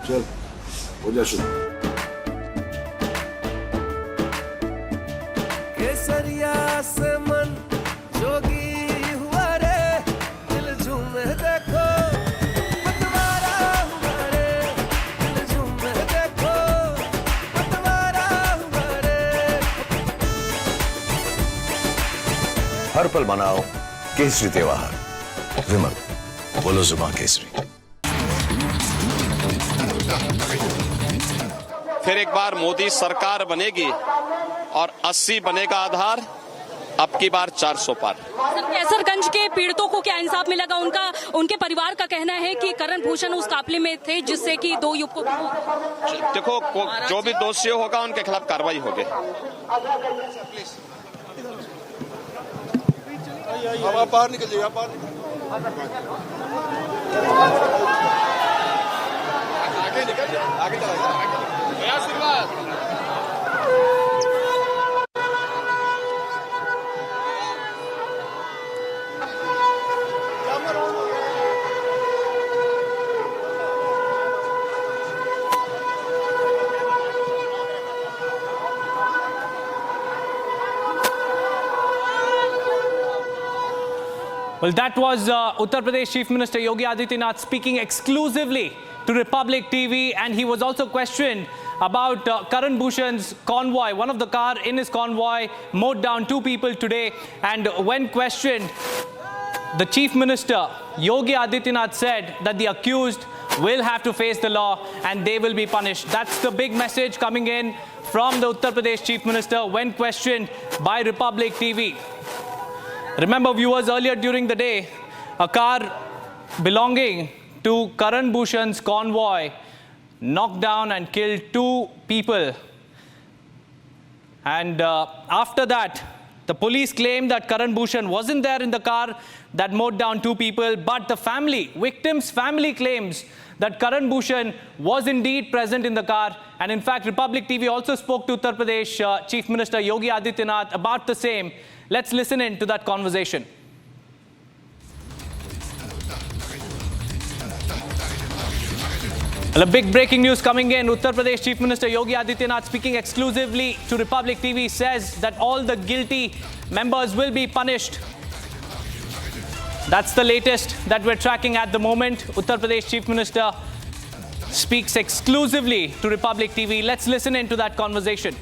चल हो जा शुरू। केसरिया से मन जोगी हुआ रे, दिल झूमे देखो पतवारा हुआ रे, दिल झूमे देखो पतवारा हुआ रे। हर पल मनाओ केसरी त्योहार। विमल बोलो जुबान केसरी। फिर एक बार मोदी सरकार बनेगी और 80 बनेगा आधार, अब की बार 400 पार। सर, कैसरगंज के पीड़ितों को क्या इंसाफ मिलेगा? उनके परिवार का कहना है कि करण भूषण उस काफिले में थे जिससे कि 2 युवकों को। देखो जो भी दोषी होगा उनके खिलाफ कार्रवाई होगी। आप बाहर निकल जाइए, आप बाहर आगे निकल जाइए, आगे चला जाए। Well, that was Uttar Pradesh Chief Minister Yogi Adityanath speaking exclusively to Republic TV, and he was also questioned about Karan Bhushan's convoy. One of the car in his convoy mowed down 2 people today, and when questioned, the Chief Minister Yogi Adityanath said that the accused will have to face the law and they will be punished. That's the big message coming in from the Uttar Pradesh Chief Minister when questioned by Republic TV. Remember, viewers, earlier during the day, a car belonging to Karan Bhushan's convoy knocked down and killed 2 people. And after that, the police claimed that Karan Bhushan wasn't there in the car that mowed down 2 people, but the victim's family claims that Karan Bhushan was indeed present in the car. And in fact, Republic TV also spoke to Uttar Pradesh Chief Minister Yogi Adityanath about the same. Let's listen in to that conversation. Well, a big breaking news coming in. Uttar Pradesh Chief Minister Yogi Adityanath, speaking exclusively to Republic TV, says that all the guilty members will be punished. That's the latest that we're tracking at the moment. Uttar Pradesh Chief Minister speaks exclusively to Republic TV. Let's listen in to that conversation.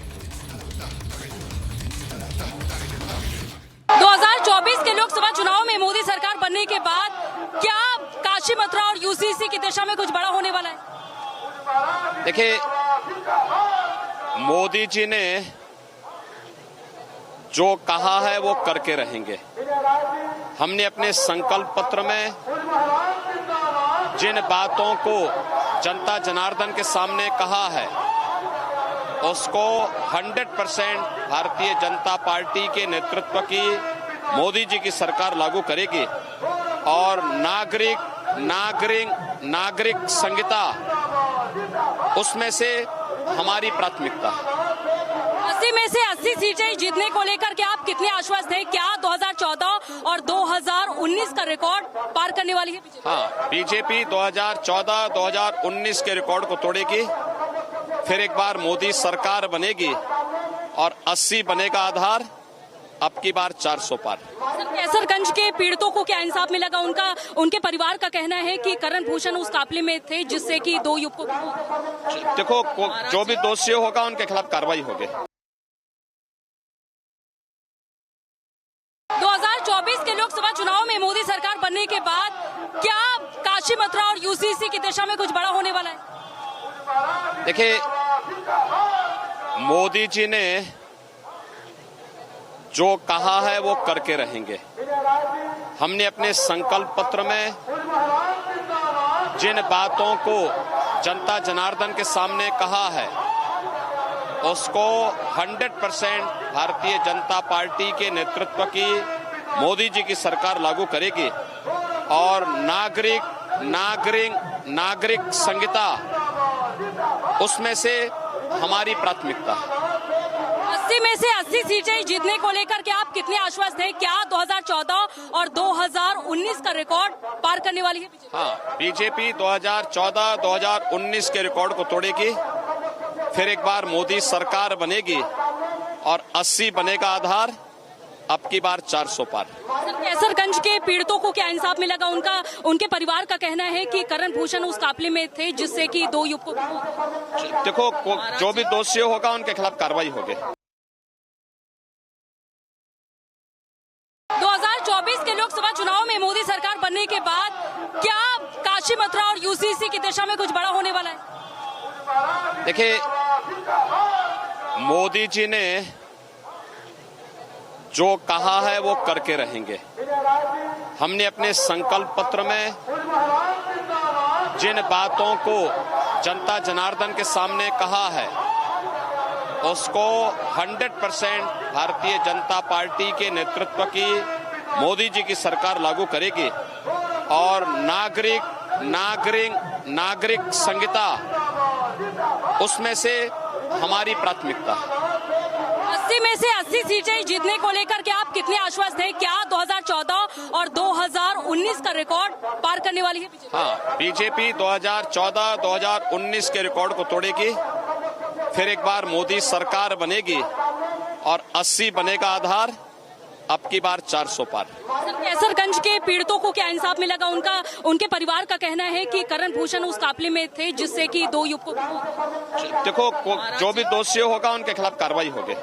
2024 के लोकसभा चुनाव में मोदी सरकार बनने के बाद क्या काशी मथुरा और UCC की दिशा में कुछ बड़ा होने वाला है? देखिए, मोदी जी ने जो कहा है वो करके रहेंगे। हमने अपने संकल्प पत्र में जिन बातों को जनता जनार्दन के सामने कहा है उसको 100% भारतीय जनता पार्टी के नेतृत्व की मोदी जी की सरकार लागू करेगी और नागरिक संहिता उसमें से हमारी प्राथमिकता है। 80 में से 80 सीटें जीतने को लेकर के आप कितने आश्वस्त हैं? क्या 2014 और 2019 का रिकॉर्ड पार करने वाली है बीजेपी? हाँ, बीजेपी 2014-2019 के रिकॉर्ड को तोड़ेगी। फिर एक बार मोदी सरकार बनेगी और 80 बनेगा आधार, अब की बार 400 पार। सर, कैसरगंज के पीड़ितों को क्या इंसाफ मिलेगा? उनके परिवार का कहना है कि करण भूषण उस काफिले में थे जिससे कि 2 युवकों को। देखो जो भी दोषी होगा उनके खिलाफ कार्रवाई होगी। 2024 के लोकसभा चुनाव में मोदी सरकार बनने के बाद क्या काशी मथुरा और यूसीसी की दिशा में कुछ बड़ा होने वाला है? देखिए, मोदी जी ने जो कहा है वो करके रहेंगे। हमने अपने संकल्प पत्र में जिन बातों को जनता जनार्दन के सामने कहा है उसको 100% भारतीय जनता पार्टी के नेतृत्व की मोदी जी की सरकार लागू करेगी और नागरिक संहिता उसमें से हमारी प्राथमिकता है। 80 में से 80 सीटें जीतने को लेकर के आप कितने आश्वस्त हैं? क्या 2014 और 2019 का रिकॉर्ड पार करने वाली है बीजेपी? हाँ, बीजेपी 2014-2019 के रिकॉर्ड को तोड़ेगी, फिर एक बार मोदी सरकार बनेगी और 80 बनेगा आधार, अब की बार 400 पार। सर, कैसरगंज के पीड़ितों को क्या इंसाफ मिलेगा? उनके परिवार का कहना है कि करण भूषण उस काफिले में थे जिससे कि 2 युवकों को। देखो, जो भी दोषी होगा उनके खिलाफ कार्रवाई होगी। 2024 के लोकसभा चुनाव में मोदी सरकार बनने के बाद क्या काशी मथुरा और यूसीसी की दिशा में कुछ बड़ा होने वाला है? देखिए, मोदी जी ने जो कहा है वो करके रहेंगे। हमने अपने संकल्प पत्र में जिन बातों को जनता जनार्दन के सामने कहा है उसको 100% भारतीय जनता पार्टी के नेतृत्व की मोदी जी की सरकार लागू करेगी और नागरिक संहिता उसमें से हमारी प्राथमिकता है। 80 में से 80 सीटें जीतने को लेकर के आप कितने आश्वस्त हैं? क्या 2014 और 2019 का रिकॉर्ड पार करने वाली है बीजेपी? हाँ, बीजेपी 2014-2019 के रिकॉर्ड को तोड़ेगी, फिर एक बार मोदी सरकार बनेगी और 80 बनेगा आधार, अब की बार 400 पार। सर, कैसरगंज के पीड़ितों को क्या इंसाफ मिलेगा? उनके परिवार का कहना है कि करण भूषण उस काफिले में थे जिससे कि 2 युवकों को। देखो, जो भी दोषी होगा उनके खिलाफ कार्रवाई होगी।